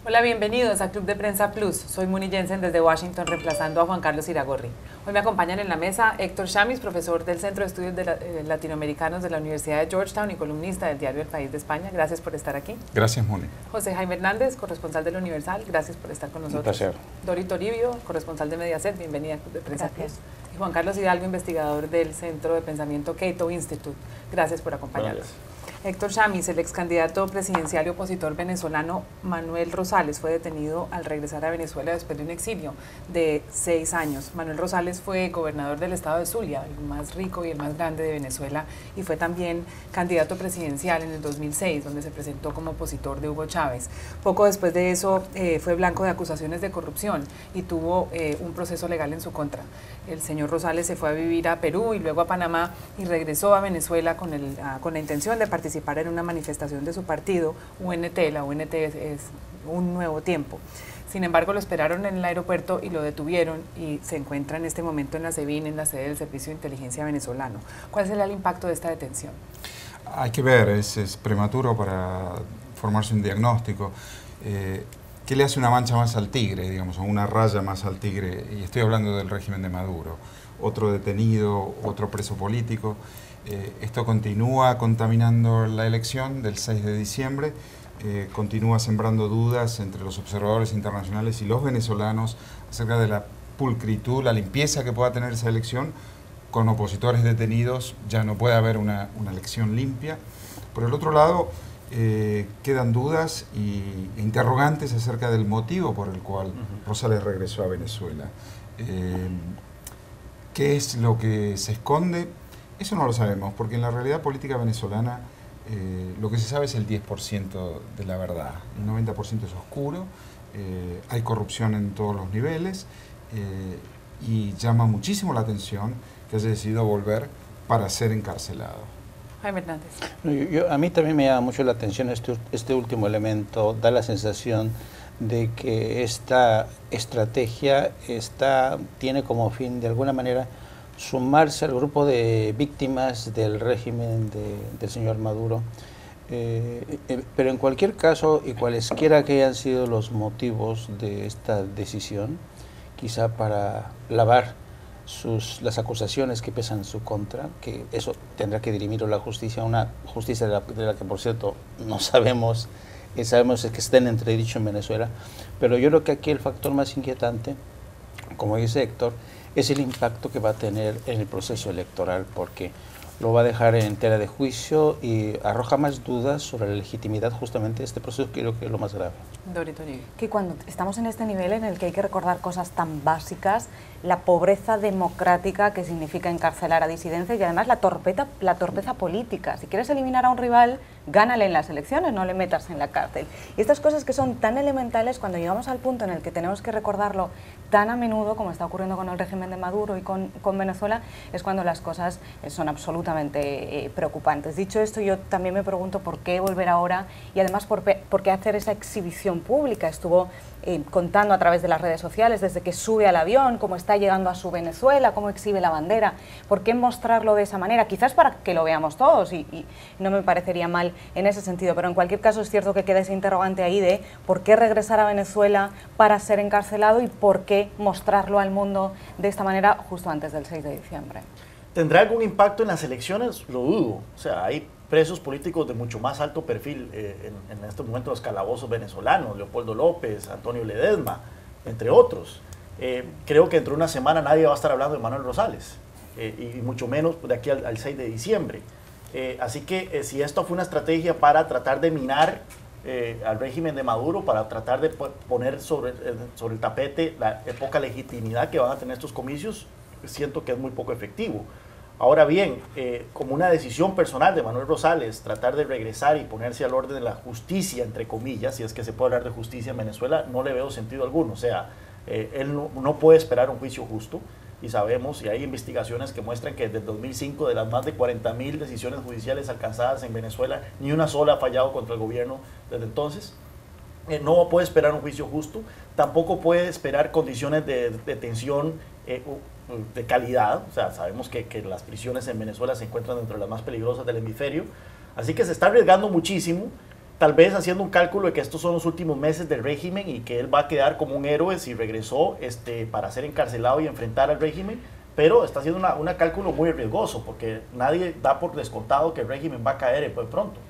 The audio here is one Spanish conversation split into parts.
Hola, bienvenidos a Club de Prensa Plus. Soy Muni Jensen desde Washington, reemplazando a Juan Carlos Iragorri. Hoy me acompañan en la mesa Héctor Chamis, profesor del Centro de Estudios Latinoamericanos de la Universidad de Georgetown y columnista del diario El País de España. Gracias por estar aquí. Gracias, Muni. José Jaime Hernández, corresponsal del Universal. Gracias por estar con nosotros. Un placer. Dori Toribio, corresponsal de Mediaset. Bienvenida a Club de Prensa Plus. Y Juan Carlos Hidalgo, investigador del Centro de Pensamiento Cato Institute. Gracias por acompañarnos. Héctor Chamis, el ex candidato presidencial y opositor venezolano Manuel Rosales, fue detenido al regresar a Venezuela después de un exilio de 6 años. Manuel Rosales fue gobernador del estado de Zulia, el más rico y el más grande de Venezuela, y fue también candidato presidencial en el 2006, donde se presentó como opositor de Hugo Chávez. Poco después de eso fue blanco de acusaciones de corrupción y tuvo un proceso legal en su contra. El señor Rosales se fue a vivir a Perú y luego a Panamá y regresó a Venezuela con la intención de participar en una manifestación de su partido, UNT. La UNT es Un Nuevo Tiempo. Sin embargo, lo esperaron en el aeropuerto y lo detuvieron y se encuentra en este momento en la SEBIN, en la sede del Servicio de Inteligencia venezolano. ¿Cuál será el impacto de esta detención? Hay que ver, es prematuro para formarse un diagnóstico. ¿Qué le hace una mancha más al tigre, digamos, o una raya más al tigre? Y estoy hablando del régimen de Maduro. Otro detenido, otro preso político. Esto continúa contaminando la elección del 6 de diciembre, continúa sembrando dudas entre los observadores internacionales y los venezolanos acerca de la pulcritud, la limpieza que pueda tener esa elección. Con opositores detenidos ya no puede haber una elección limpia. Por el otro lado, quedan dudas e interrogantes acerca del motivo por el cual Rosales regresó a Venezuela. ¿Qué es lo que se esconde? Eso no lo sabemos, porque en la realidad política venezolana lo que se sabe es el 10% de la verdad. El 90% es oscuro, hay corrupción en todos los niveles y llama muchísimo la atención que haya decidido volver para ser encarcelado. Jaime Hernández. A mí también me llama mucho la atención este último elemento. Da la sensación de que esta estrategia tiene como fin, de alguna manera, sumarse al grupo de víctimas del régimen del señor Maduro. Pero en cualquier caso, y cualesquiera que hayan sido los motivos de esta decisión, quizá para lavar las acusaciones que pesan en su contra, que eso tendrá que dirimirlo la justicia, una justicia de la que, por cierto, no sabemos, sabemos que está en entredicho en Venezuela. Pero yo creo que aquí el factor más inquietante, como dice Héctor, es el impacto que va a tener en el proceso electoral, porque lo va a dejar en tela de juicio y arroja más dudas sobre la legitimidad justamente de este proceso, que creo que es lo más grave. Que cuando estamos en este nivel en el que hay que recordar cosas tan básicas, la pobreza democrática que significa encarcelar a disidencias y además la torpeza política. Si quieres eliminar a un rival, gánale en las elecciones, no le metas en la cárcel. Y estas cosas que son tan elementales, cuando llegamos al punto en el que tenemos que recordarlo tan a menudo, como está ocurriendo con el régimen de Maduro y con Venezuela, es cuando las cosas son absolutamente preocupantes. Dicho esto, yo también me pregunto por qué volver ahora y además por qué hacer esa exhibición pública. Estuvo contando a través de las redes sociales desde que sube al avión, cómo está llegando a su Venezuela, cómo exhibe la bandera. ¿Por qué mostrarlo de esa manera? Quizás para que lo veamos todos y no me parecería mal en ese sentido, pero en cualquier caso es cierto que queda ese interrogante ahí de por qué regresar a Venezuela para ser encarcelado y por qué mostrarlo al mundo de esta manera justo antes del 6 de diciembre. ¿Tendrá algún impacto en las elecciones? Lo dudo. O sea, hay presos políticos de mucho más alto perfil en este momento los calabozos venezolanos, Leopoldo López, Antonio Ledesma, entre otros. Creo que dentro de una semana nadie va a estar hablando de Manuel Rosales, y mucho menos de aquí al 6 de diciembre. Así que si esto fue una estrategia para tratar de minar al régimen de Maduro, para tratar de poner sobre el tapete la poca legitimidad que van a tener estos comicios, siento que es muy poco efectivo. Ahora bien, como una decisión personal de Manuel Rosales, tratar de regresar y ponerse al orden de la justicia, entre comillas, si es que se puede hablar de justicia en Venezuela, no le veo sentido alguno. O sea, él no puede esperar un juicio justo, y sabemos, y hay investigaciones que muestran que desde el 2005, de las más de 40.000 decisiones judiciales alcanzadas en Venezuela, ni una sola ha fallado contra el gobierno desde entonces. No puede esperar un juicio justo, tampoco puede esperar condiciones de detención de calidad. O sea, sabemos que las prisiones en Venezuela se encuentran dentro de las más peligrosas del hemisferio, Así que se está arriesgando muchísimo, tal vez haciendo un cálculo de que estos son los últimos meses del régimen y que él va a quedar como un héroe si regresó para ser encarcelado y enfrentar al régimen, pero está haciendo un cálculo muy riesgoso porque nadie da por descontado que el régimen va a caer muy pronto.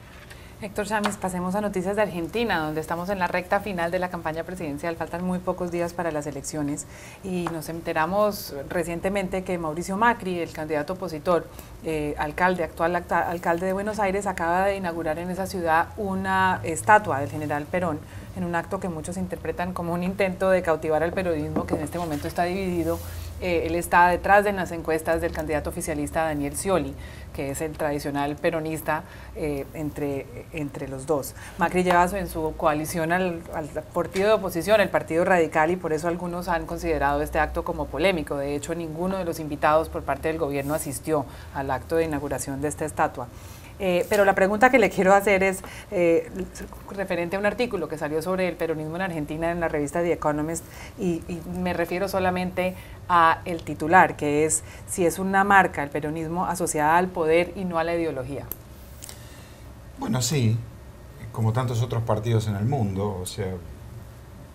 Héctor Chamiz, pasemos a noticias de Argentina, donde estamos en la recta final de la campaña presidencial. Faltan muy pocos días para las elecciones y nos enteramos recientemente que Mauricio Macri, el candidato opositor, actual alcalde de Buenos Aires, acaba de inaugurar en esa ciudad una estatua del general Perón, en un acto que muchos interpretan como un intento de cautivar al peronismo, que en este momento está dividido. Él está detrás de las encuestas del candidato oficialista Daniel Scioli, que es el tradicional peronista entre los dos. Macri lleva en su coalición al partido de oposición, el Partido Radical, y por eso algunos han considerado este acto como polémico. De hecho, ninguno de los invitados por parte del gobierno asistió al acto de inauguración de esta estatua. Pero la pregunta que le quiero hacer es referente a un artículo que salió sobre el peronismo en Argentina en la revista The Economist, y me refiero solamente a el titular, que es si es una marca el peronismo asociada al poder y no a la ideología. Bueno, sí, como tantos otros partidos en el mundo. O sea,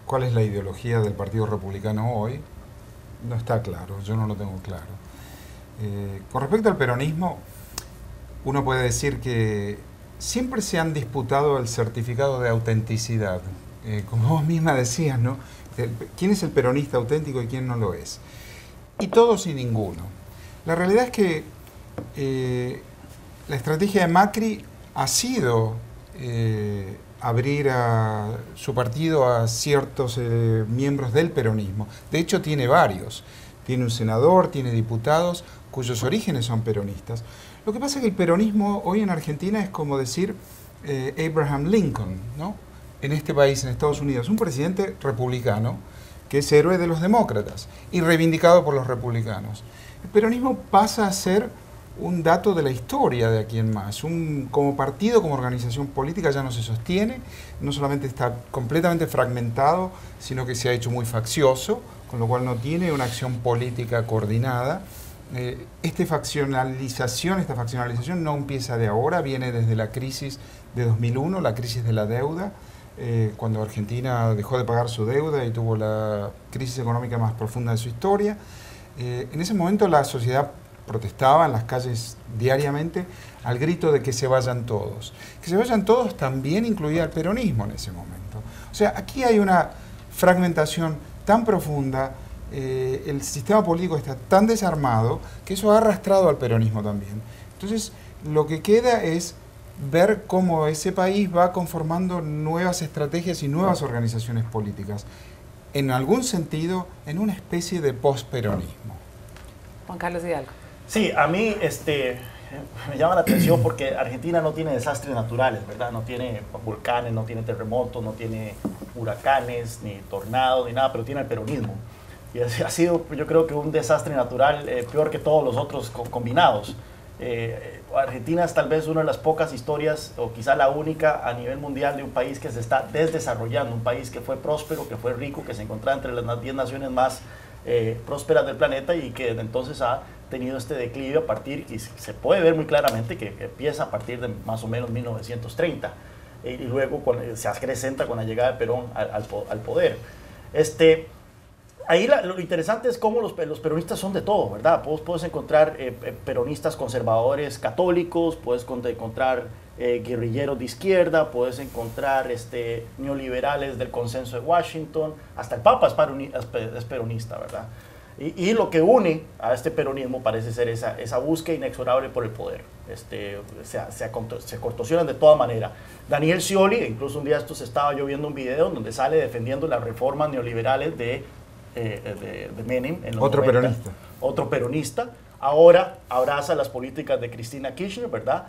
¿cuál es la ideología del Partido Republicano hoy? No está claro, yo no lo tengo claro. Con respecto al peronismo, uno puede decir que siempre se han disputado el certificado de autenticidad. Como vos misma decías, ¿no? ¿Quién es el peronista auténtico y quién no lo es? Y todos y ninguno. La realidad es que la estrategia de Macri ha sido abrir a su partido a ciertos miembros del peronismo. De hecho, tiene varios. Tiene un senador, tiene diputados cuyos orígenes son peronistas. Lo que pasa es que el peronismo hoy en Argentina es como decir Abraham Lincoln, ¿no? En este país, en Estados Unidos, un presidente republicano que es héroe de los demócratas y reivindicado por los republicanos. El peronismo pasa a ser un dato de la historia de aquí en más. Como partido, como organización política ya no se sostiene, no solamente está completamente fragmentado, sino que se ha hecho muy faccioso, con lo cual no tiene una acción política coordinada. Esta faccionalización no empieza de ahora, viene desde la crisis de 2001, la crisis de la deuda, cuando Argentina dejó de pagar su deuda y tuvo la crisis económica más profunda de su historia. En ese momento la sociedad protestaba en las calles diariamente al grito de que se vayan todos. Que se vayan todos también incluía el peronismo en ese momento. O sea, aquí hay una fragmentación tan profunda, el sistema político está tan desarmado que eso ha arrastrado al peronismo también. Entonces, lo que queda es ver cómo ese país va conformando nuevas estrategias y nuevas organizaciones políticas, en algún sentido, en una especie de posperonismo. Juan Carlos Hidalgo. Sí, a mí me llama la atención porque Argentina no tiene desastres naturales, ¿verdad? No tiene volcanes, no tiene terremotos, no tiene huracanes, ni tornados, ni nada, pero tiene el peronismo. Y ha sido, yo creo que un desastre natural peor que todos los otros combinados. Argentina es tal vez una de las pocas historias, o quizá la única a nivel mundial, de un país que se está desdesarrollando, un país que fue próspero, que fue rico, que se encontraba entre las 10 naciones más prósperas del planeta y que entonces ha tenido este declive a partir, y se puede ver muy claramente que empieza a partir de más o menos 1930 y luego se acrecenta con la llegada de Perón al poder. Ahí lo interesante es cómo los peronistas son de todo, ¿verdad? Puedes encontrar peronistas conservadores católicos, puedes encontrar guerrilleros de izquierda, puedes encontrar neoliberales del consenso de Washington, hasta el Papa es peronista, ¿verdad? Y lo que une a este peronismo parece ser esa búsqueda inexorable por el poder. Se contorsionan de toda manera. Daniel Scioli, incluso un día estaba yo viendo un video donde sale defendiendo las reformas neoliberales de Menem en los 90, peronista. Otro peronista. Ahora abraza las políticas de Cristina Kirchner, ¿verdad?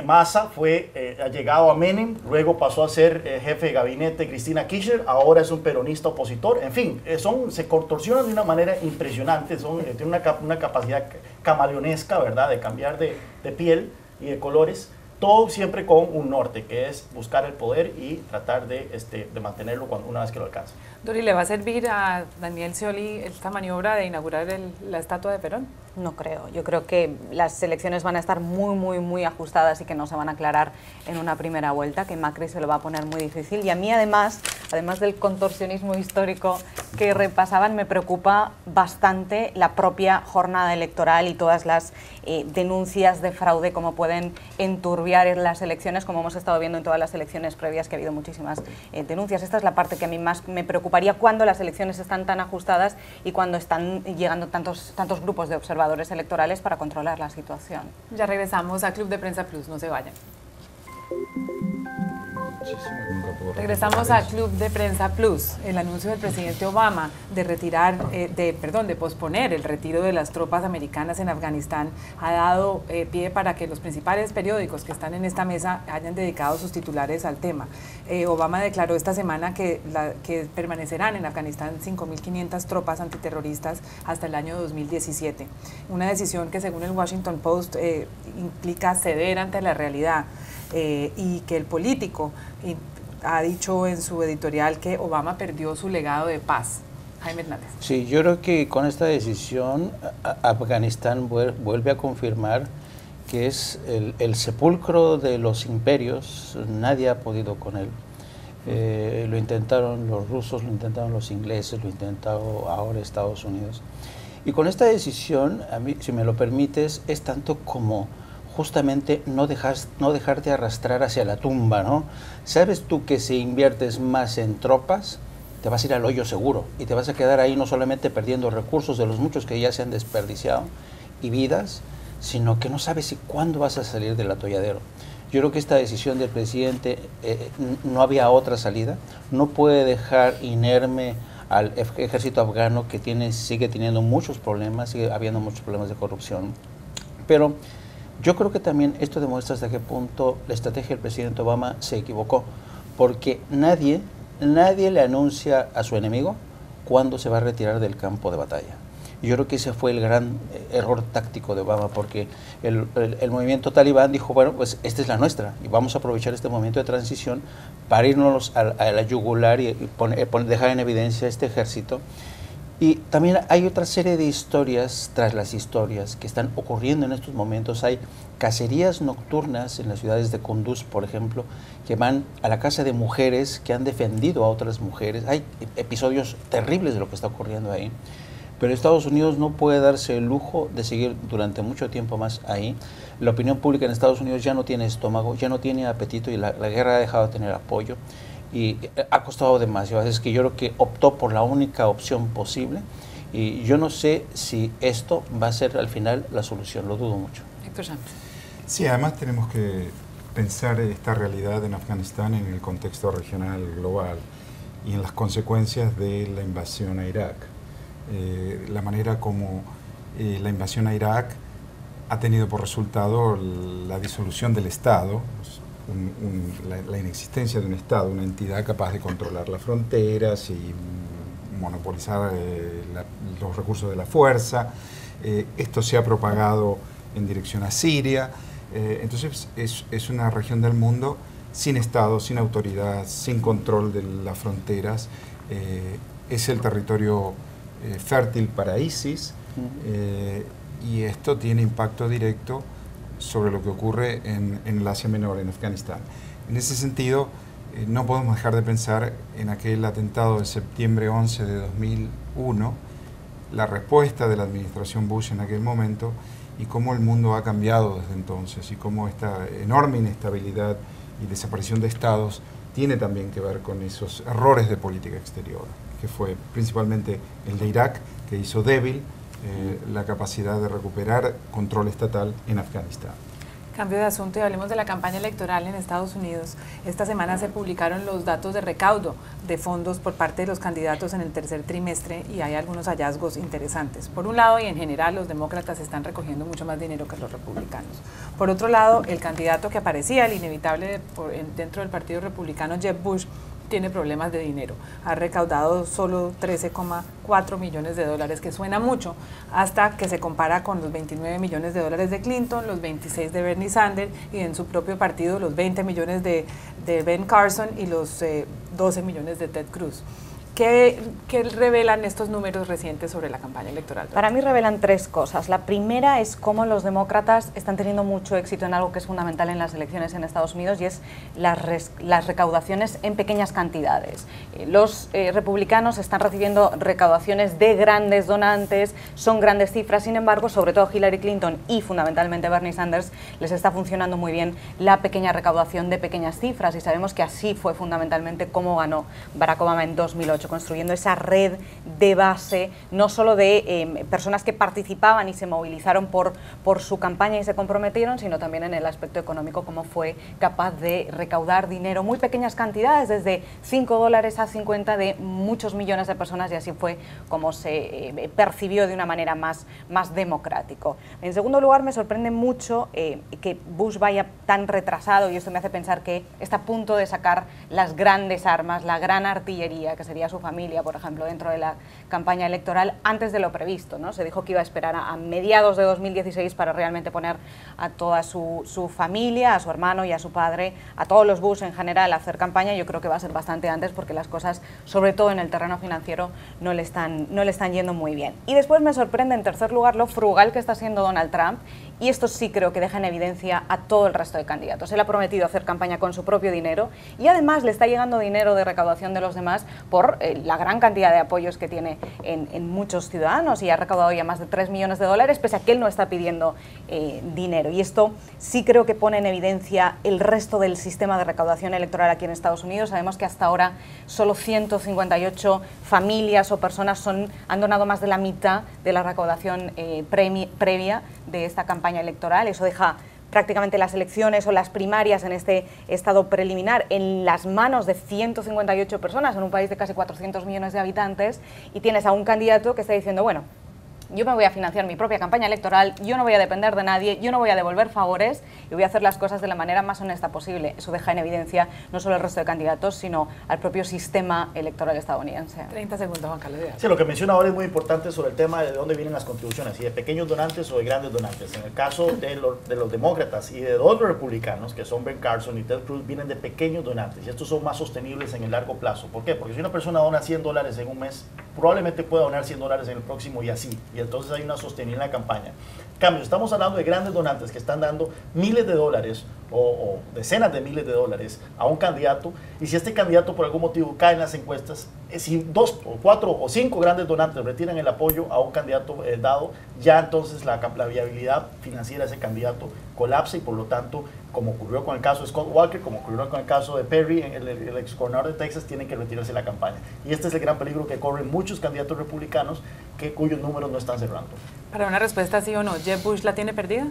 Massa fue allegado a Menem, luego pasó a ser jefe de gabinete de Cristina Kirchner, ahora es un peronista opositor. En fin, se contorsionan de una manera impresionante, tienen una capacidad camaleonesca, ¿verdad?, de cambiar de piel y de colores. todo siempre con un norte, que es buscar el poder y tratar de mantenerlo una vez que lo alcanza. Dori, ¿le va a servir a Daniel Scioli esta maniobra de inaugurar la estatua de Perón? No creo. Yo creo que las elecciones van a estar muy ajustadas y que no se van a aclarar en una primera vuelta, que Macri se lo va a poner muy difícil. Y a mí, además del contorsionismo histórico que repasaban, me preocupa bastante la propia jornada electoral y todas las denuncias de fraude, como pueden enturbiar las elecciones, como hemos estado viendo en todas las elecciones previas, que ha habido muchísimas denuncias. Esta es la parte que a mí más me preocuparía cuando las elecciones están tan ajustadas y cuando están llegando tantos grupos de observadores electorales para controlar la situación. Ya regresamos a Club de Prensa Plus, no se vayan. Regresamos a Club de Prensa Plus. El anuncio del presidente Obama de posponer el retiro de las tropas americanas en Afganistán ha dado pie para que los principales periódicos que están en esta mesa hayan dedicado sus titulares al tema. Obama declaró esta semana que permanecerán en Afganistán 5.500 tropas antiterroristas hasta el año 2017. Una decisión que, según el Washington Post, implica ceder ante la realidad. Y que el político ha dicho en su editorial que Obama perdió su legado de paz. Jaime Hernández. Sí, yo creo que con esta decisión Afganistán vuelve a confirmar que es el sepulcro de los imperios. Nadie ha podido con él. Lo intentaron los rusos, lo intentaron los ingleses, lo intentado ahora Estados Unidos. Y con esta decisión, a mí, si me lo permites, es tanto como justamente no dejarte arrastrar hacia la tumba, ¿no? ¿Sabes tú que si inviertes más en tropas, te vas a ir al hoyo seguro y te vas a quedar ahí no solamente perdiendo recursos de los muchos que ya se han desperdiciado y vidas, sino que no sabes si cuándo vas a salir del atolladero? Yo creo que esta decisión del presidente, no había otra salida, no puede dejar inerme al ejército afgano que sigue teniendo muchos problemas, sigue habiendo muchos problemas de corrupción, pero yo creo que también esto demuestra hasta qué punto la estrategia del presidente Obama se equivocó, porque nadie le anuncia a su enemigo cuándo se va a retirar del campo de batalla. Y yo creo que ese fue el gran error táctico de Obama, porque el movimiento talibán dijo, bueno, pues esta es la nuestra, y vamos a aprovechar este momento de transición para irnos a la yugular y dejar en evidencia este ejército. Y también hay otra serie de historias tras las historias que están ocurriendo en estos momentos. Hay cacerías nocturnas en las ciudades de Kunduz, por ejemplo, que van a la casa de mujeres que han defendido a otras mujeres. Hay episodios terribles de lo que está ocurriendo ahí. Pero Estados Unidos no puede darse el lujo de seguir durante mucho tiempo más ahí. La opinión pública en Estados Unidos ya no tiene estómago, ya no tiene apetito, y la guerra ha dejado de tener apoyo. Y ha costado demasiado, es que yo creo que optó por la única opción posible, y yo no sé si esto va a ser al final la solución, lo dudo mucho. Héctor Cham. Sí, además tenemos que pensar esta realidad en Afganistán en el contexto regional global y en las consecuencias de la invasión a Irak. La manera como la invasión a Irak ha tenido por resultado la disolución del Estado, la inexistencia de un Estado, una entidad capaz de controlar las fronteras y monopolizar los recursos de la fuerza. Esto se ha propagado en dirección a Siria. Entonces es una región del mundo sin Estado, sin autoridad, sin control de las fronteras. Es el territorio fértil para ISIS, y esto tiene impacto directo sobre lo que ocurre en el Asia Menor, en Afganistán. En ese sentido, no podemos dejar de pensar en aquel atentado de septiembre 11 de 2001, la respuesta de la administración Bush en aquel momento, y cómo el mundo ha cambiado desde entonces, y cómo esta enorme inestabilidad y desaparición de estados tiene también que ver con esos errores de política exterior, que fue principalmente el de Irak, que hizo débil la capacidad de recuperar control estatal en Afganistán. Cambio de asunto y hablemos de la campaña electoral en Estados Unidos. Esta semana se publicaron los datos de recaudo de fondos por parte de los candidatos en el tercer trimestre, y hay algunos hallazgos interesantes. Por un lado, y en general, los demócratas están recogiendo mucho más dinero que los republicanos. Por otro lado, el candidato que aparecía, el inevitable dentro del Partido Republicano, Jeb Bush, tiene problemas de dinero. Ha recaudado solo 13,4 millones de dólares, que suena mucho, hasta que se compara con los 29 millones de dólares de Clinton, los 26 de Bernie Sanders y en su propio partido los 20 millones de Ben Carson y los 12 millones de Ted Cruz. ¿Qué revelan estos números recientes sobre la campaña electoral? Para mí revelan tres cosas. La primera es cómo los demócratas están teniendo mucho éxito en algo que es fundamental en las elecciones en Estados Unidos, y es las recaudaciones en pequeñas cantidades. Los republicanos están recibiendo recaudaciones de grandes donantes, son grandes cifras, sin embargo, sobre todo Hillary Clinton y fundamentalmente Bernie Sanders, les está funcionando muy bien la pequeña recaudación de pequeñas cifras, y sabemos que así fue fundamentalmente cómo ganó Barack Obama en 2008. Construyendo esa red de base, no solo de personas que participaban y se movilizaron por su campaña y se comprometieron, sino también en el aspecto económico, cómo fue capaz de recaudar dinero, muy pequeñas cantidades, desde $5 a 50 de muchos millones de personas, y así fue como se percibió de una manera más democrático. En segundo lugar, me sorprende mucho que Bush vaya tan retrasado, y esto me hace pensar que está a punto de sacar las grandes armas, la gran artillería, que sería su familia, por ejemplo, dentro de la campaña electoral, antes de lo previsto, ¿no? Se dijo que iba a esperar a mediados de 2016 para realmente poner a toda su familia, a su hermano y a su padre, a todos los Bush en general, a hacer campaña. Yo creo que va a ser bastante antes, porque las cosas, sobre todo en el terreno financiero, no le están yendo muy bien. Y después me sorprende, en tercer lugar, lo frugal que está siendo Donald Trump, y esto sí creo que deja en evidencia a todo el resto de candidatos. Él ha prometido hacer campaña con su propio dinero, y además le está llegando dinero de recaudación de los demás por la gran cantidad de apoyos que tiene en muchos ciudadanos, y ha recaudado ya más de 3 millones de dólares, pese a que él no está pidiendo dinero. Y esto sí creo que pone en evidencia el resto del sistema de recaudación electoral aquí en Estados Unidos. Sabemos que hasta ahora solo 158 familias o personas han donado más de la mitad de la recaudación previa de esta campaña electoral. Eso deja prácticamente las elecciones o las primarias en este estado preliminar en las manos de 158 personas en un país de casi 400 millones de habitantes, y tienes a un candidato que está diciendo, bueno, yo me voy a financiar mi propia campaña electoral, yo no voy a depender de nadie, yo no voy a devolver favores y voy a hacer las cosas de la manera más honesta posible. Eso deja en evidencia no solo el resto de candidatos, sino al propio sistema electoral estadounidense. 30 segundos, Juan Carlos. Sí, lo que menciona ahora es muy importante sobre el tema de dónde vienen las contribuciones, si de pequeños donantes o de grandes donantes. En el caso de los demócratas y de dos republicanos, que son Ben Carson y Ted Cruz, vienen de pequeños donantes, y estos son más sostenibles en el largo plazo. ¿Por qué? Porque si una persona dona $100 en un mes, probablemente pueda donar $100 en el próximo, y así. Y entonces hay una sostenibilidad en la campaña. En cambio, estamos hablando de grandes donantes que están dando miles de dólares o decenas de miles de dólares a un candidato, y si este candidato por algún motivo cae en las encuestas, si 2 o 4 o 5 grandes donantes retiran el apoyo a un candidato dado, ya entonces la viabilidad financiera de ese candidato colapsa, y por lo tanto, como ocurrió con el caso de Scott Walker, como ocurrió con el caso de Perry, el ex gobernador de Texas, tienen que retirarse de la campaña. Y este es el gran peligro que corren muchos candidatos republicanos cuyos números no están cerrando. Para una respuesta sí o no, ¿Jeb Bush la tiene perdida?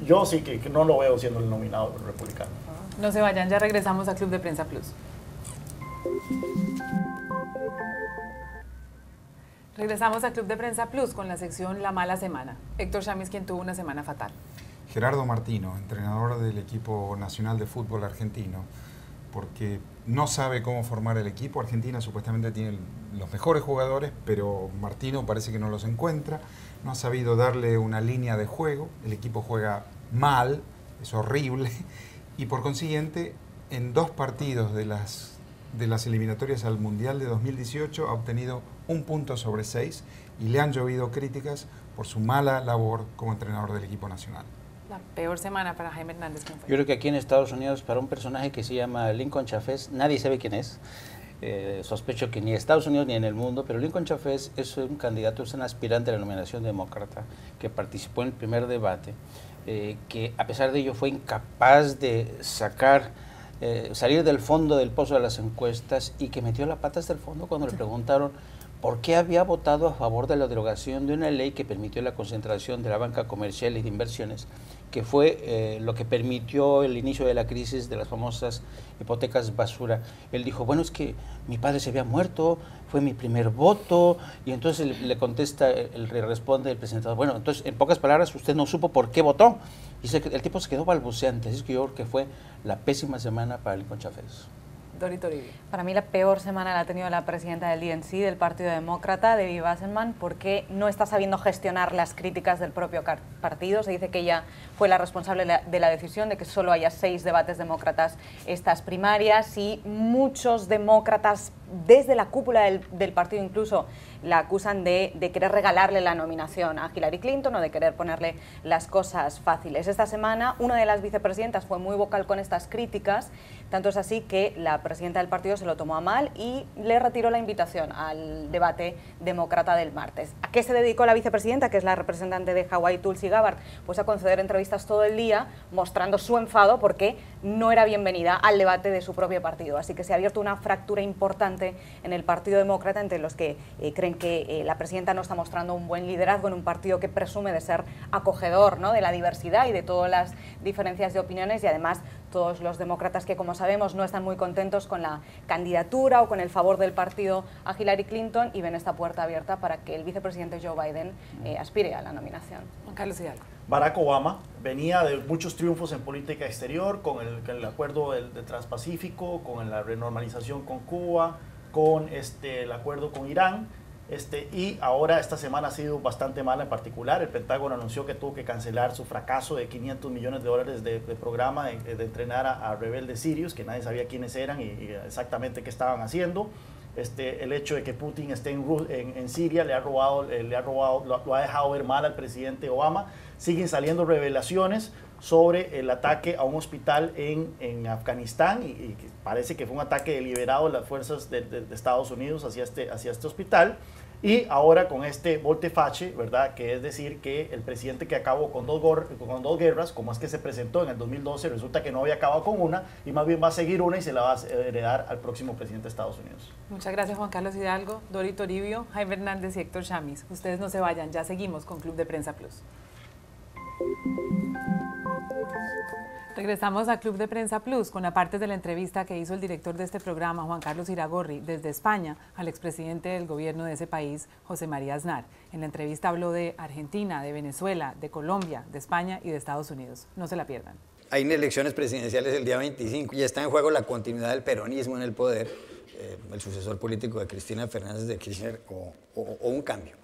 Yo sí que no lo veo siendo el nominado republicano. No se vayan, ya regresamos a Club de Prensa Plus. Regresamos a Club de Prensa Plus con la sección La Mala Semana. Héctor Chamis, quien tuvo una semana fatal. Gerardo Martino, entrenador del equipo nacional de fútbol argentino, porque no sabe cómo formar el equipo. Argentina supuestamente tiene los mejores jugadores, pero Martino parece que no los encuentra. No ha sabido darle una línea de juego. El equipo juega mal, es horrible, y por consiguiente, en 2 partidos de las eliminatorias al Mundial de 2018 ha obtenido 1 punto sobre 6, y le han llovido críticas por su mala labor como entrenador del equipo nacional. La peor semana para Jaime Hernández. ¿Quién fue? Yo creo que aquí en Estados Unidos, para un personaje que se llama Lincoln Chafez, nadie sabe quién es. Sospecho que ni en Estados Unidos ni en el mundo, pero Lincoln Chafez es un candidato, es un aspirante a la nominación demócrata que participó en el primer debate, que a pesar de ello fue incapaz de salir del fondo del pozo de las encuestas, y que metió la pata hasta el fondo cuando le preguntaron por qué había votado a favor de la derogación de una ley que permitió la concentración de la banca comercial y de inversiones, que fue lo que permitió el inicio de la crisis de las famosas hipotecas basura. Él dijo, bueno, es que mi padre se había muerto, fue mi primer voto, y entonces le contesta, le responde el presentador, bueno, entonces en pocas palabras usted no supo por qué votó. Y el tipo se quedó balbuceante, así que yo creo que fue la pésima semana para Lincoln Chafez. Dori Toribio. Para mí la peor semana la ha tenido la presidenta del DNC, del Partido Demócrata, Debbie Wasserman, porque no está sabiendo gestionar las críticas del propio partido. Se dice que ella fue la responsable de la decisión de que solo haya 6 debates demócratas estas primarias, y muchos demócratas desde la cúpula del partido incluso la acusan de querer regalarle la nominación a Hillary Clinton o de querer ponerle las cosas fáciles. Esta semana una de las vicepresidentas fue muy vocal con estas críticas, tanto es así que la presidenta del partido se lo tomó a mal y le retiró la invitación al debate demócrata del martes. ¿A qué se dedicó la vicepresidenta, que es la representante de Hawái, Tulsi Gabbard? Pues a conceder entrevistas todo el día mostrando su enfado porque no era bienvenida al debate de su propio partido. Así que se ha abierto una fractura importante en el Partido Demócrata entre los que creen que la presidenta no está mostrando un buen liderazgo en un partido que presume de ser acogedor, ¿no?, de la diversidad y de todas las diferencias de opiniones, y además todos los demócratas que, como sabemos, no están muy contentos con la candidatura o con el favor del partido a Hillary Clinton, y ven esta puerta abierta para que el vicepresidente Joe Biden aspire a la nominación. Juan Carlos Hidalgo. Barack Obama venía de muchos triunfos en política exterior, con el acuerdo del Transpacífico, con la renormalización con Cuba, con el acuerdo con Irán, y ahora esta semana ha sido bastante mala. En particular, el Pentágono anunció que tuvo que cancelar su fracaso de $500 millones de programa de entrenar a rebeldes sirios, que nadie sabía quiénes eran y exactamente qué estaban haciendo. El hecho de que Putin esté en Siria lo ha dejado ver mal al presidente Obama. Siguen saliendo revelaciones sobre el ataque a un hospital en Afganistán, y parece que fue un ataque deliberado de las fuerzas de Estados Unidos hacia este hospital. Y ahora con este volte-face, ¿verdad?, que es decir que el presidente que acabó con dos guerras, como es que se presentó en el 2012, resulta que no había acabado con una y más bien va a seguir una y se la va a heredar al próximo presidente de Estados Unidos. Muchas gracias, Juan Carlos Hidalgo, Dori Toribio, Jaime Hernández y Héctor Chamis. Ustedes no se vayan, ya seguimos con Club de Prensa Plus. Regresamos a Club de Prensa Plus con aparte de la entrevista que hizo el director de este programa, Juan Carlos Iragorri, desde España al expresidente del gobierno de ese país, José María Aznar. En la entrevista habló de Argentina, de Venezuela, de Colombia, de España y de Estados Unidos. No se la pierdan. Hay elecciones presidenciales el día 25 y está en juego la continuidad del peronismo en el poder, el sucesor político de Cristina Fernández de Kirchner o un cambio.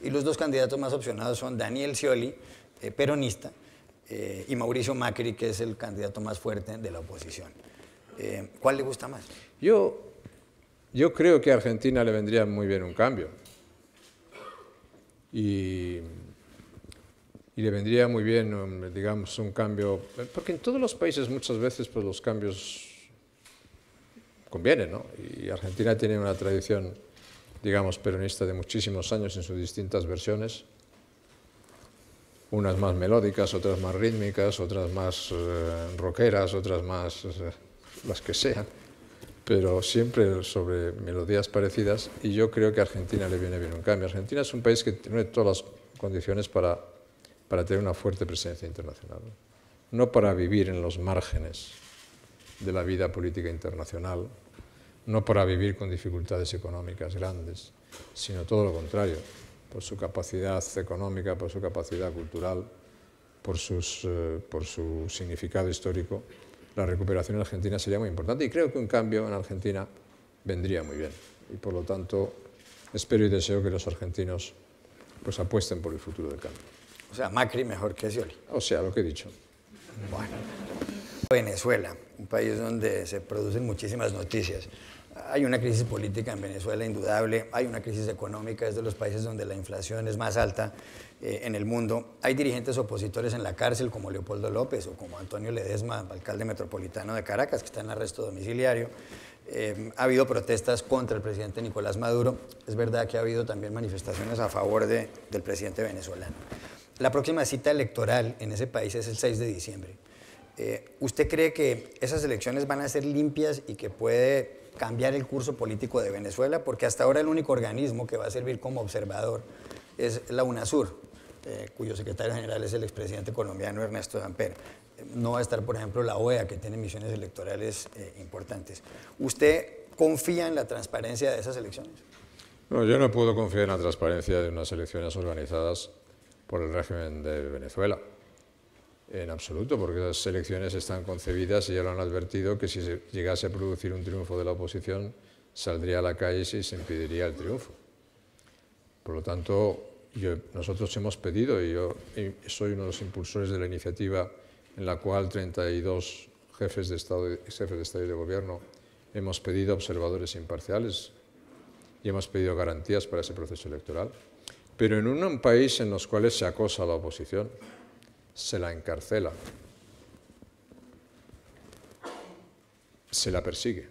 Y los dos candidatos más opcionados son Daniel Scioli, peronista, y Mauricio Macri, que es el candidato más fuerte de la oposición. ¿Cuál le gusta más? Yo creo que a Argentina le vendría muy bien un cambio. Y le vendría muy bien, digamos, un cambio, porque en todos los países muchas veces pues, los cambios convienen, ¿no? Y Argentina tiene una tradición, digamos, peronista de muchísimos años en sus distintas versiones. Unas más melódicas, otras más rítmicas, otras más rockeras, otras más las que sean, pero siempre sobre melodías parecidas, y yo creo que a Argentina le viene bien un cambio. Argentina es un país que tiene todas las condiciones para tener una fuerte presencia internacional, no para vivir en los márgenes de la vida política internacional, no para vivir con dificultades económicas grandes, sino todo lo contrario, por su capacidad económica, por su capacidad cultural, por su significado histórico. La recuperación en Argentina sería muy importante y creo que un cambio en Argentina vendría muy bien. Y por lo tanto, espero y deseo que los argentinos pues, apuesten por el futuro del cambio. O sea, Macri mejor que Scioli. O sea, lo que he dicho. Bueno. Venezuela, un país donde se producen muchísimas noticias. Hay una crisis política en Venezuela indudable, hay una crisis económica, es de los países donde la inflación es más alta en el mundo. Hay dirigentes opositores en la cárcel como Leopoldo López o como Antonio Ledezma, alcalde metropolitano de Caracas, que está en arresto domiciliario. Ha habido protestas contra el presidente Nicolás Maduro. Es verdad que ha habido también manifestaciones a favor del presidente venezolano. La próxima cita electoral en ese país es el 6 de diciembre. ¿Usted cree que esas elecciones van a ser limpias y que puede cambiar el curso político de Venezuela? Porque hasta ahora el único organismo que va a servir como observador es la UNASUR, cuyo secretario general es el expresidente colombiano Ernesto Samper. No va a estar, por ejemplo, la OEA, que tiene misiones electorales importantes. ¿Usted confía en la transparencia de esas elecciones? No, yo no puedo confiar en la transparencia de unas elecciones organizadas por el régimen de Venezuela. En absoluto, porque las elecciones están concebidas y ya lo han advertido que si se llegase a producir un triunfo de la oposición, saldría a la calle y se impediría el triunfo. Por lo tanto, nosotros hemos pedido, y yo soy uno de los impulsores de la iniciativa en la cual 32 jefes de Estado y de Gobierno hemos pedido observadores imparciales y hemos pedido garantías para ese proceso electoral. Pero en un país en los cuales se acosa a la oposición, se la encarcela, se la persigue,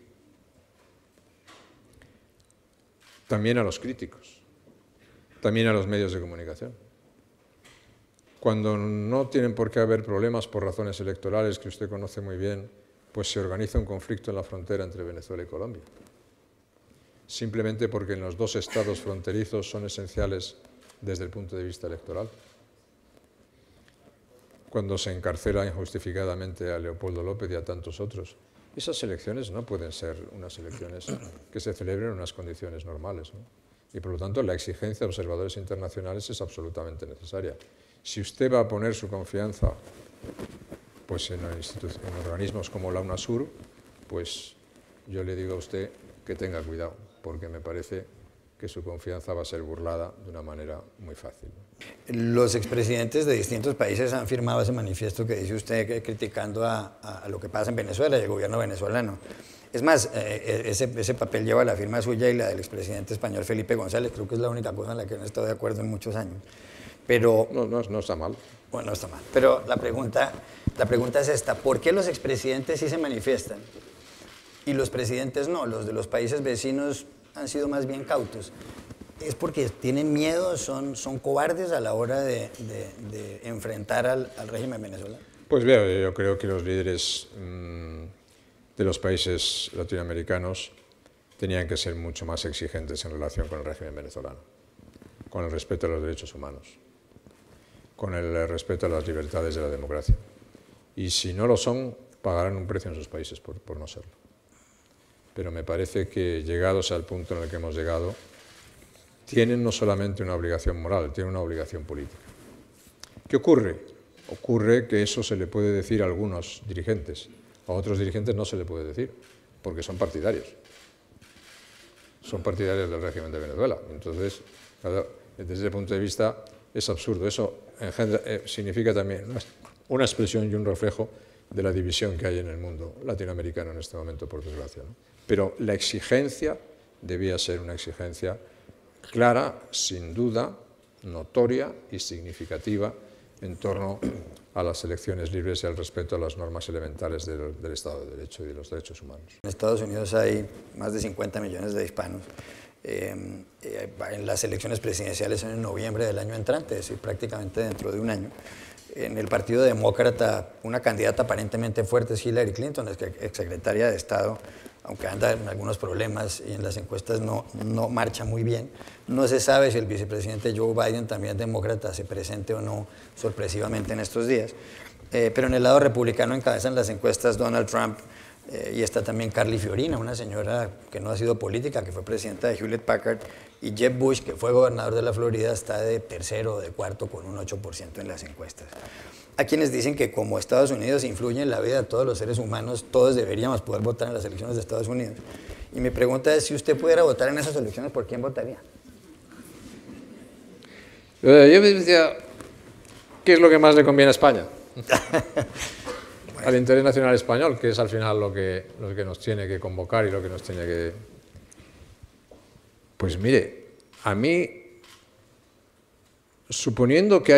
también a los críticos, también a los medios de comunicación. Cuando no tienen por qué haber problemas por razones electorales que usted conoce muy bien, pues se organiza un conflicto en la frontera entre Venezuela y Colombia. Simplemente porque en los dos estados fronterizos son esenciales desde el punto de vista electoral. Cuando se encarcela injustificadamente a Leopoldo López y a tantos otros. Esas elecciones no pueden ser unas elecciones que se celebren en unas condiciones normales, ¿no? Y por lo tanto la exigencia de observadores internacionales es absolutamente necesaria. Si usted va a poner su confianza pues, en organismos como la UNASUR, pues yo le digo a usted que tenga cuidado, porque me parece que su confianza va a ser burlada de una manera muy fácil. Los expresidentes de distintos países han firmado ese manifiesto que dice usted, criticando a lo que pasa en Venezuela y el gobierno venezolano. Es más, ese papel lleva la firma suya y la del expresidente español Felipe González. Creo que es la única cosa en la que no he estado de acuerdo en muchos años. Pero, no está mal. Bueno, no está mal. Pero la pregunta es esta. ¿Por qué los expresidentes sí se manifiestan y los presidentes no? Los de los países vecinos han sido más bien cautos. ¿Es porque tienen miedo, son cobardes a la hora de enfrentar al régimen venezolano? Pues veo, yo creo que los líderes de los países latinoamericanos tenían que ser mucho más exigentes en relación con el régimen venezolano, con el respeto a los derechos humanos, con el respeto a las libertades de la democracia. Y si no lo son, pagarán un precio en sus países por no serlo. Pero me parece que llegados al punto en el que hemos llegado, tienen no solamente una obligación moral, tienen una obligación política. ¿Qué ocurre? Ocurre que eso se le puede decir a algunos dirigentes, a otros dirigentes no se le puede decir, porque son partidarios. Son partidarios del régimen de Venezuela. Entonces, desde ese punto de vista, es absurdo. Eso significa también una expresión y un reflejo de la división que hay en el mundo latinoamericano en este momento, por desgracia, ¿no? Pero la exigencia debía ser una exigencia clara, sin duda, notoria y significativa en torno a las elecciones libres y al respeto a las normas elementales del Estado de Derecho y de los derechos humanos. En Estados Unidos hay más de 50 millones de hispanos. En las elecciones presidenciales son en noviembre del año entrante, es decir, prácticamente dentro de un año. En el Partido Demócrata, una candidata aparentemente fuerte es Hillary Clinton, exsecretaria de Estado, aunque anda en algunos problemas y en las encuestas no marcha muy bien. No se sabe si el vicepresidente Joe Biden, también demócrata, se presente o no sorpresivamente en estos días. Pero en el lado republicano encabezan las encuestas Donald Trump y está también Carly Fiorina, una señora que no ha sido política, que fue presidenta de Hewlett Packard, y Jeb Bush, que fue gobernador de la Florida, está de tercero o de cuarto con un 8% en las encuestas. Hay quienes dicen que como Estados Unidos influye en la vida de todos los seres humanos, todos deberíamos poder votar en las elecciones de Estados Unidos. Y mi pregunta es, si usted pudiera votar en esas elecciones, ¿por quién votaría? Yo me decía, ¿qué es lo que más le conviene a España? Al interés nacional español, que es al final lo que nos tiene que convocar y lo que nos tiene que... Pues mire, a mí, suponiendo que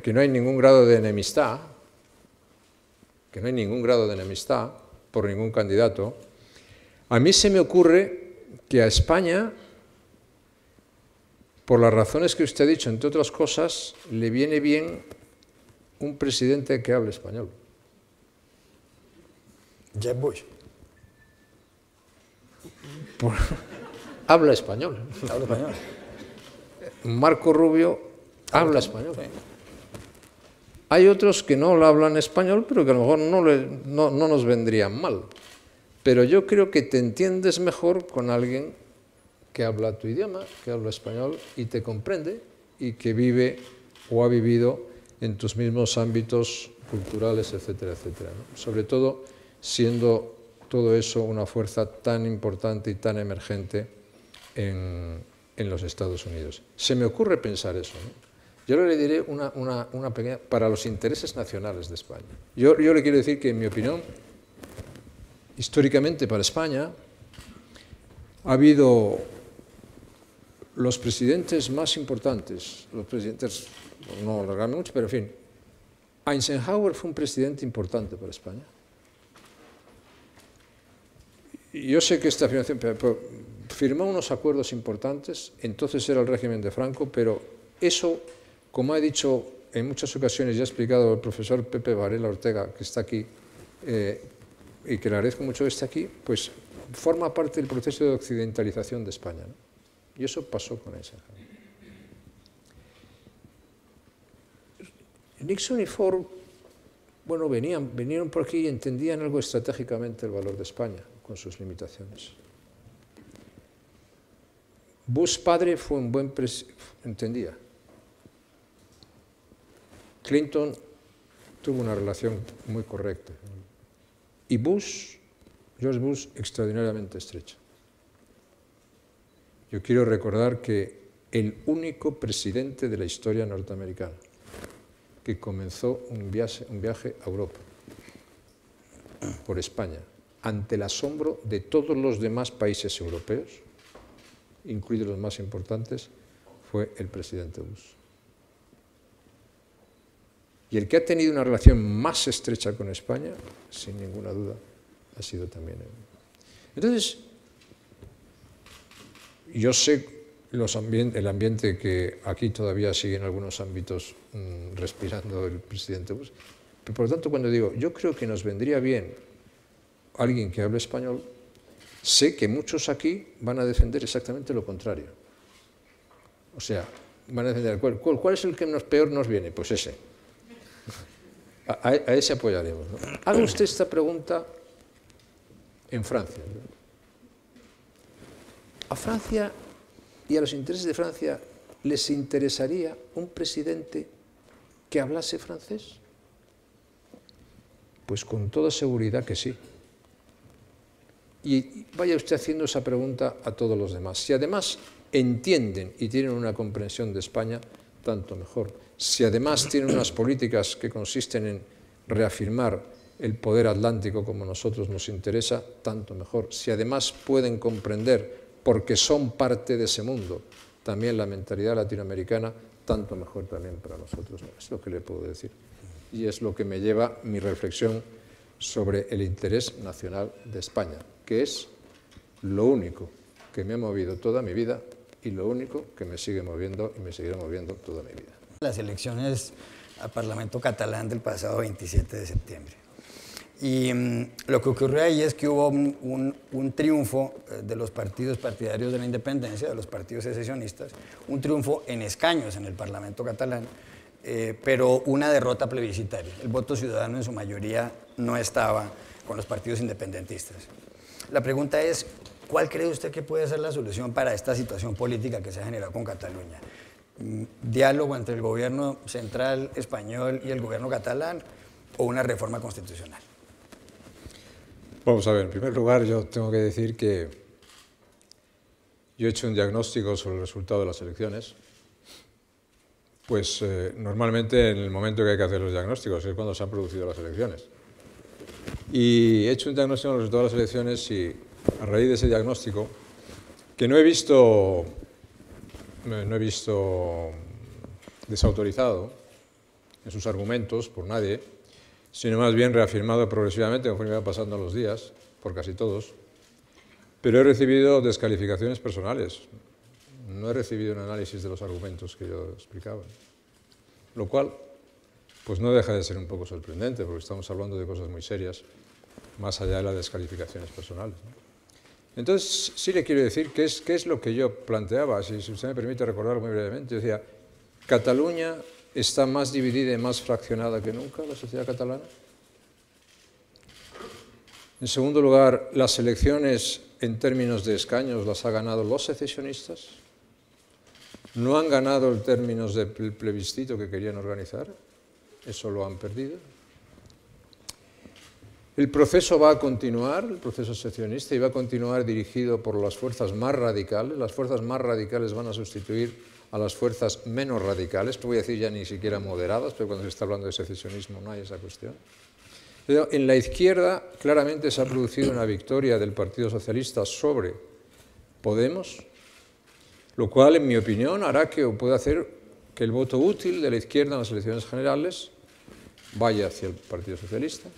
que no hay ningún grado de enemistad, por ningún candidato, a mí se me ocurre que a España, por las razones que usted ha dicho, entre otras cosas, le viene bien un presidente que hable español. Jeb Bush. Habla español. Habla español. Marco Rubio habla español. Sí. Hay otros que no hablan español, pero que a lo mejor no nos vendrían mal. Pero yo creo que te entiendes mejor con alguien que habla tu idioma, que habla español y te comprende y que vive o ha vivido en tus mismos ámbitos culturales, etcétera, etcétera, ¿no? Sobre todo siendo todo eso una fuerza tan importante y tan emergente en los Estados Unidos. Se me ocurre pensar eso, ¿no? Yo le diré una pequeña, para los intereses nacionales de España. Yo le quiero decir que, en mi opinión, históricamente para España ha habido los presidentes más importantes, los presidentes, no alargarme mucho, pero en fin, Eisenhower fue un presidente importante para España. Yo sé que esta afirmación firmó unos acuerdos importantes, entonces era el régimen de Franco, pero eso, como ha dicho en muchas ocasiones y ha explicado el profesor Pepe Varela Ortega, que está aquí, y que le agradezco mucho que esté aquí, pues forma parte del proceso de occidentalización de España, ¿no? Y eso pasó con Eisenhower. Nixon y Ford, bueno, vinieron por aquí y entendían algo estratégicamente el valor de España, con sus limitaciones. Bush padre fue un buen presidente, entendía. Clinton tuvo una relación muy correcta. Y George Bush, extraordinariamente estrecha. Yo quiero recordar que el único presidente de la historia norteamericana que comenzó un viaje a Europa por España, ante el asombro de todos los demás países europeos, incluidos los más importantes, fue el presidente Bush. Y el que ha tenido una relación más estrecha con España, sin ninguna duda, ha sido también él. Entonces, yo sé el ambiente que aquí todavía sigue en algunos ámbitos respirando el presidente Bush, pero por lo tanto, cuando digo, yo creo que nos vendría bien alguien que hable español, sé que muchos aquí van a defender exactamente lo contrario. O sea, van a defender, ¿cuál es el que peor nos viene? Pues ese. A ese apoyaremos, ¿no? Haga usted esta pregunta en Francia. A Francia y a los intereses de Francia, ¿les interesaría un presidente que hablase francés? Pues con toda seguridad que sí. Y vaya usted haciendo esa pregunta a todos los demás. Si además entienden y tienen una comprensión de España, tanto mejor. Si además tienen unas políticas que consisten en reafirmar el poder atlántico como a nosotros nos interesa, tanto mejor. Si además pueden comprender, porque son parte de ese mundo, también la mentalidad latinoamericana, tanto mejor también para nosotros. Es lo que le puedo decir. Y es lo que me lleva mi reflexión sobre el interés nacional de España, que es lo único que me ha movido toda mi vida y lo único que me sigue moviendo y me seguirá moviendo toda mi vida. Las elecciones al Parlamento catalán del pasado 27 de septiembre. Y lo que ocurrió ahí es que hubo un triunfo de los partidos partidarios de la independencia, de los partidos secesionistas, un triunfo en escaños en el Parlamento catalán, pero una derrota plebiscitaria. El voto ciudadano en su mayoría no estaba con los partidos independentistas. La pregunta es, ¿cuál cree usted que puede ser la solución para esta situación política que se ha generado con Cataluña? ¿Diálogo entre el gobierno central español y el gobierno catalán o una reforma constitucional? Vamos a ver, en primer lugar yo tengo que decir que yo he hecho un diagnóstico sobre el resultado de las elecciones, pues normalmente en el momento que hay que hacer los diagnósticos es cuando se han producido las elecciones. Y he hecho un diagnóstico del resultado de las elecciones y a raíz de ese diagnóstico, que no he visto desautorizado en sus argumentos por nadie, sino más bien reafirmado progresivamente conforme iban pasando los días, por casi todos, pero he recibido descalificaciones personales, no he recibido un análisis de los argumentos que yo explicaba, lo cual pues no deja de ser un poco sorprendente, porque estamos hablando de cosas muy serias, más allá de las descalificaciones personales, ¿no? Entonces, sí le quiero decir qué es lo que yo planteaba, si usted me permite recordarlo muy brevemente. Yo decía, Cataluña está más dividida y más fraccionada que nunca, la sociedad catalana. En segundo lugar, las elecciones en términos de escaños las ha ganado los secesionistas. No han ganado en términos del plebiscito que querían organizar, eso lo han perdido. El proceso va a continuar, el proceso secesionista, y va a continuar dirigido por las fuerzas más radicales. Las fuerzas más radicales van a sustituir a las fuerzas menos radicales, no voy a decir ya ni siquiera moderadas, pero cuando se está hablando de secesionismo no hay esa cuestión. Pero en la izquierda claramente se ha producido una victoria del Partido Socialista sobre Podemos, lo cual, en mi opinión, hará que, o puede hacer que el voto útil de la izquierda en las elecciones generales vaya hacia el Partido Socialista.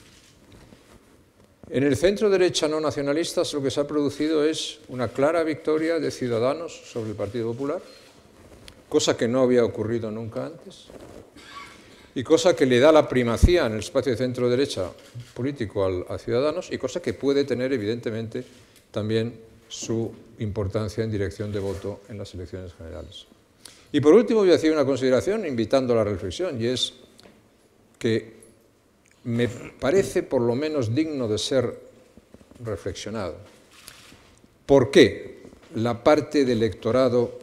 En el centro derecha no nacionalistas lo que se ha producido es una clara victoria de Ciudadanos sobre el Partido Popular, cosa que no había ocurrido nunca antes, y cosa que le da la primacía en el espacio de centro derecha político a Ciudadanos, y cosa que puede tener evidentemente también su importancia en dirección de voto en las elecciones generales. Y por último voy a decir una consideración invitando a la reflexión, y es que me parece por lo menos digno de ser reflexionado. ¿Por qué la parte del electorado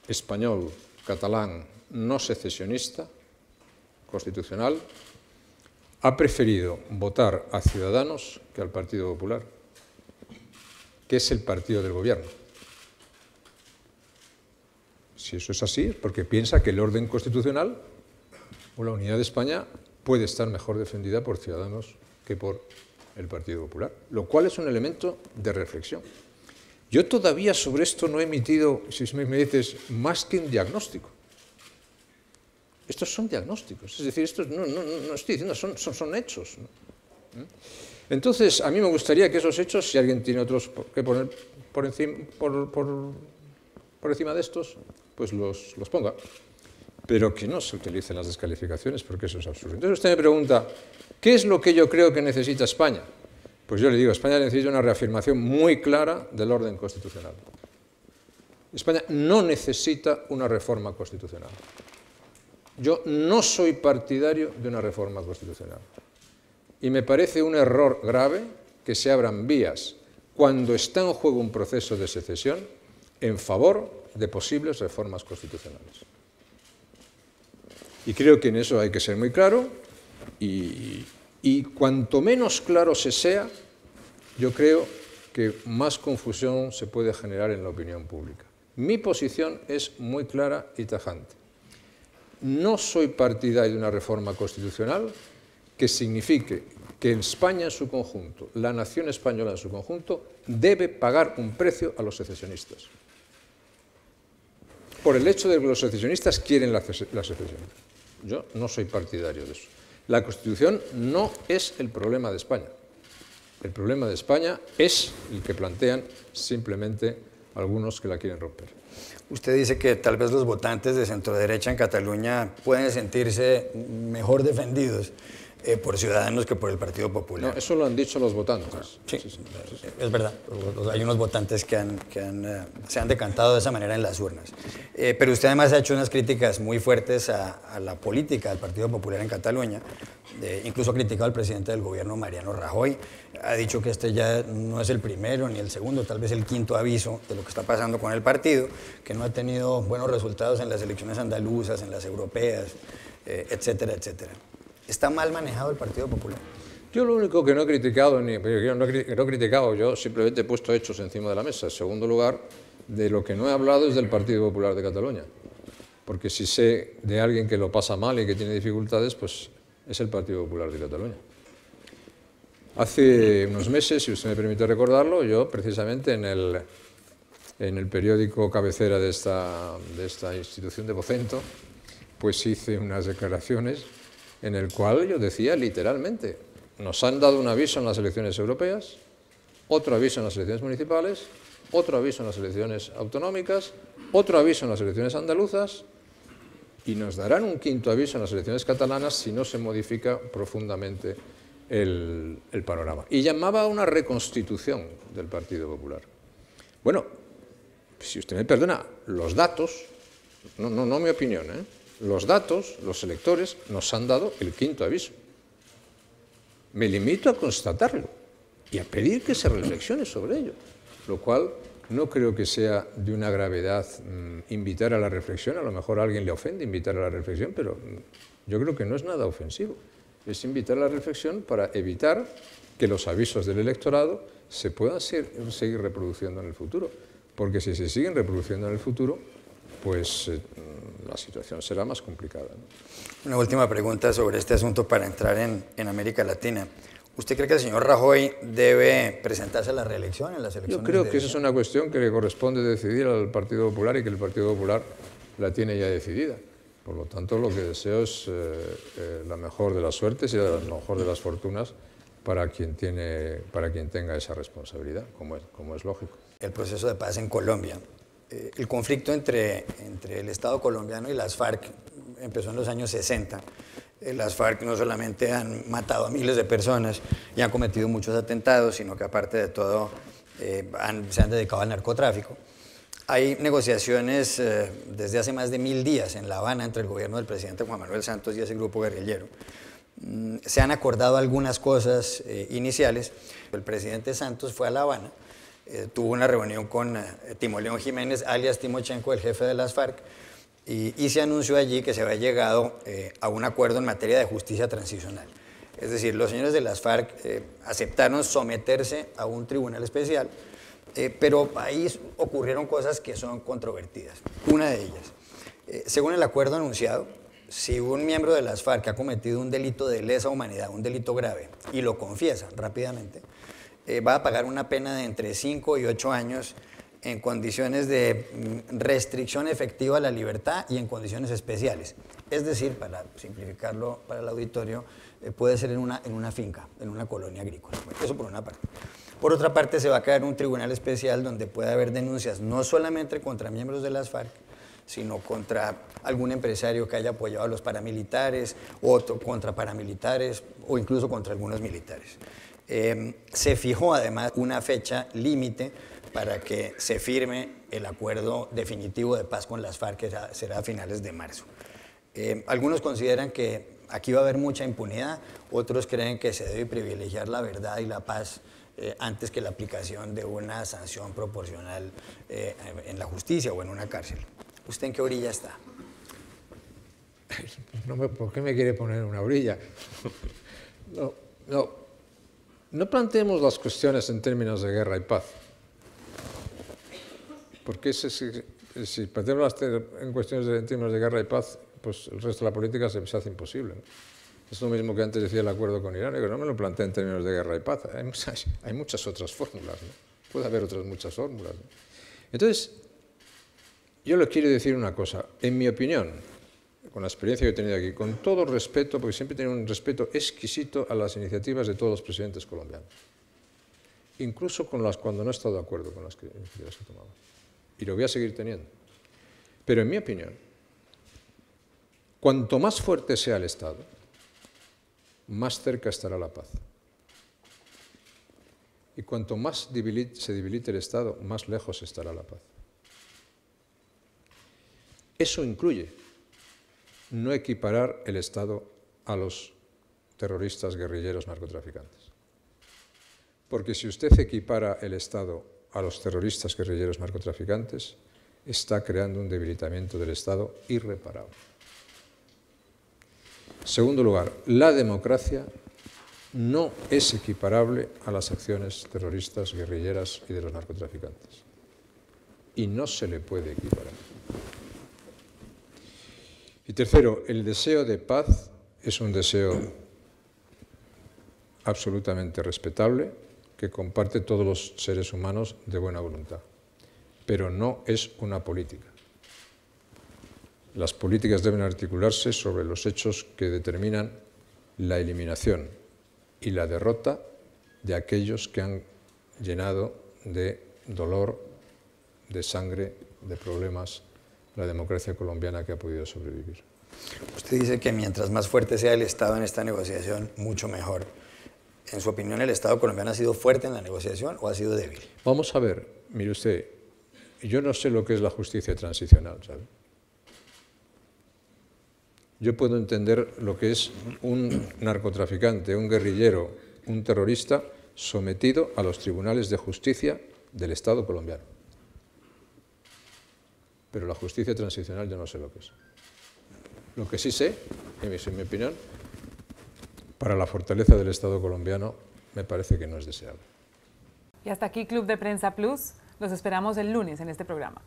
español, catalán, no secesionista, constitucional, ha preferido votar a Ciudadanos que al Partido Popular, que es el partido del gobierno? Si eso es así, es porque piensa que el orden constitucional o la unidad de España puede estar mejor defendida por Ciudadanos que por el Partido Popular, lo cual es un elemento de reflexión. Yo todavía sobre esto no he emitido, si me dices, más que un diagnóstico. Estos son diagnósticos, es decir, estos no estoy diciendo, son hechos, ¿no? Entonces, a mí me gustaría que esos hechos, si alguien tiene otros que poner por encima de estos, pues los ponga, pero que no se utilicen las descalificaciones, porque eso es absurdo. Entonces usted me pregunta, ¿qué es lo que yo creo que necesita España? Pues yo le digo, España necesita una reafirmación muy clara del orden constitucional. España no necesita una reforma constitucional. Yo no soy partidario de una reforma constitucional. Y me parece un error grave que se abran vías cuando está en juego un proceso de secesión en favor de posibles reformas constitucionales. Y creo que en eso hay que ser muy claro, y cuanto menos claro se sea, yo creo que más confusión se puede generar en la opinión pública. Mi posición es muy clara y tajante. No soy partidario de una reforma constitucional que signifique que España en su conjunto, la nación española en su conjunto, debe pagar un precio a los secesionistas. Por el hecho de que los secesionistas quieren la secesión. Yo no soy partidario de eso. La Constitución no es el problema de España. El problema de España es el que plantean simplemente algunos que la quieren romper. Usted dice que tal vez los votantes de centroderecha en Cataluña pueden sentirse mejor defendidos por Ciudadanos que por el Partido Popular. No, eso lo han dicho los votantes. Sí, es verdad. Hay unos votantes que se han decantado de esa manera en las urnas. Pero usted además ha hecho unas críticas muy fuertes a la política del Partido Popular en Cataluña. Incluso ha criticado al presidente del gobierno, Mariano Rajoy. Ha dicho que este ya no es el primero ni el segundo, tal vez el quinto aviso de lo que está pasando con el partido, que no ha tenido buenos resultados en las elecciones andaluzas, en las europeas, etcétera, etcétera. ¿Está mal manejado el Partido Popular? Yo lo único que no he criticado, yo simplemente he puesto hechos encima de la mesa. En segundo lugar, de lo que no he hablado es del Partido Popular de Cataluña. Porque si sé de alguien que lo pasa mal y que tiene dificultades, pues es el Partido Popular de Cataluña. Hace unos meses, si usted me permite recordarlo, yo precisamente en el periódico cabecera de esta institución de Vocento, pues hice unas declaraciones en el cual yo decía literalmente, nos han dado un aviso en las elecciones europeas, otro aviso en las elecciones municipales, otro aviso en las elecciones autonómicas, otro aviso en las elecciones andaluzas, y nos darán un quinto aviso en las elecciones catalanas si no se modifica profundamente el panorama. Y llamaba a una reconstitución del Partido Popular. Bueno, si usted me perdona, los datos, no mi opinión, los datos, los electores, nos han dado el quinto aviso. Me limito a constatarlo y a pedir que se reflexione sobre ello, lo cual no creo que sea de una gravedad invitar a la reflexión. A lo mejor a alguien le ofende invitar a la reflexión, pero yo creo que no es nada ofensivo. es invitar a la reflexión para evitar que los avisos del electorado se puedan seguir reproduciendo en el futuro. Porque si se siguen reproduciendo en el futuro, pues la situación será más complicada, ¿no? Una última pregunta sobre este asunto para entrar en América Latina. ¿Usted cree que el señor Rajoy debe presentarse a la reelección en las elecciones? Yo creo que esa es una cuestión que le corresponde decidir al Partido Popular y que el Partido Popular la tiene ya decidida. Por lo tanto, lo que deseo es la mejor de las suertes y la mejor de las fortunas para quien tenga esa responsabilidad, como es lógico. El proceso de paz en Colombia. El conflicto entre el Estado colombiano y las FARC empezó en los años 60. Las FARC no solamente han matado a miles de personas y han cometido muchos atentados, sino que aparte de todo se han dedicado al narcotráfico. Hay negociaciones desde hace más de 1000 días en La Habana entre el gobierno del presidente Juan Manuel Santos y ese grupo guerrillero. Se han acordado algunas cosas iniciales. El presidente Santos fue a La Habana, tuvo una reunión con Timoleón Jiménez, alias Timochenko, el jefe de las FARC, y se anunció allí que se había llegado a un acuerdo en materia de justicia transicional. Es decir, los señores de las FARC aceptaron someterse a un tribunal especial, pero ahí ocurrieron cosas que son controvertidas. Una de ellas, según el acuerdo anunciado, si un miembro de las FARC ha cometido un delito de lesa humanidad, un delito grave, y lo confiesa rápidamente, va a pagar una pena de entre 5 y 8 años en condiciones de restricción efectiva a la libertad y en condiciones especiales. Es decir, para simplificarlo para el auditorio, puede ser en una finca, en una colonia agrícola. Bueno, eso por una parte. Por otra parte, se va a crear un tribunal especial donde puede haber denuncias no solamente contra miembros de las FARC, sino contra algún empresario que haya apoyado a los paramilitares, o contra paramilitares, o incluso contra algunos militares. Se fijó además una fecha límite para que se firme el acuerdo definitivo de paz con las FARC, que será a finales de marzo. Algunos consideran que aquí va a haber mucha impunidad, otros creen que se debe privilegiar la verdad y la paz antes que la aplicación de una sanción proporcional en la justicia o en una cárcel. ¿Usted en qué orilla está? ¿Por qué me quiere poner una orilla? No planteemos las cuestiones en términos de guerra y paz. Porque si planteamos en cuestiones en términos de guerra y paz, pues el resto de la política se hace imposible, ¿no? Es lo mismo que antes decía el acuerdo con Irán, que no me lo planteé en términos de guerra y paz. Hay muchas otras fórmulas, ¿no? Puede haber otras muchas fórmulas, ¿no? Entonces, yo le quiero decir una cosa. En mi opinión, con la experiencia que he tenido aquí, con todo respeto, porque siempre he tenido un respeto exquisito a las iniciativas de todos los presidentes colombianos, incluso cuando no he estado de acuerdo con las que he tomado. Y lo voy a seguir teniendo. Pero en mi opinión, cuanto más fuerte sea el Estado, más cerca estará la paz. Y cuanto más se debilite el Estado, más lejos estará la paz. Eso incluye no equiparar el Estado a los terroristas guerrilleros narcotraficantes. Porque si usted equipara el Estado a los terroristas guerrilleros narcotraficantes, está creando un debilitamiento del Estado irreparable. Segundo lugar, la democracia no es equiparable a las acciones terroristas, guerrilleras y de los narcotraficantes. Y no se le puede equiparar. Y tercero, el deseo de paz es un deseo absolutamente respetable que comparte todos los seres humanos de buena voluntad, pero no es una política. Las políticas deben articularse sobre los hechos que determinan la eliminación y la derrota de aquellos que han llenado de dolor, de sangre, de problemas la democracia colombiana que ha podido sobrevivir. Usted dice que mientras más fuerte sea el Estado en esta negociación, mucho mejor. En su opinión, ¿el Estado colombiano ha sido fuerte en la negociación o ha sido débil? Vamos a ver, mire usted, yo no sé lo que es la justicia transicional, ¿sabe? Yo puedo entender lo que es un narcotraficante, un guerrillero, un terrorista sometido a los tribunales de justicia del Estado colombiano. Pero la justicia transicional yo no sé lo que es. Lo que sí sé, en mi opinión, para la fortaleza del Estado colombiano me parece que no es deseable. Y hasta aquí Club de Prensa Plus. Los esperamos el lunes en este programa.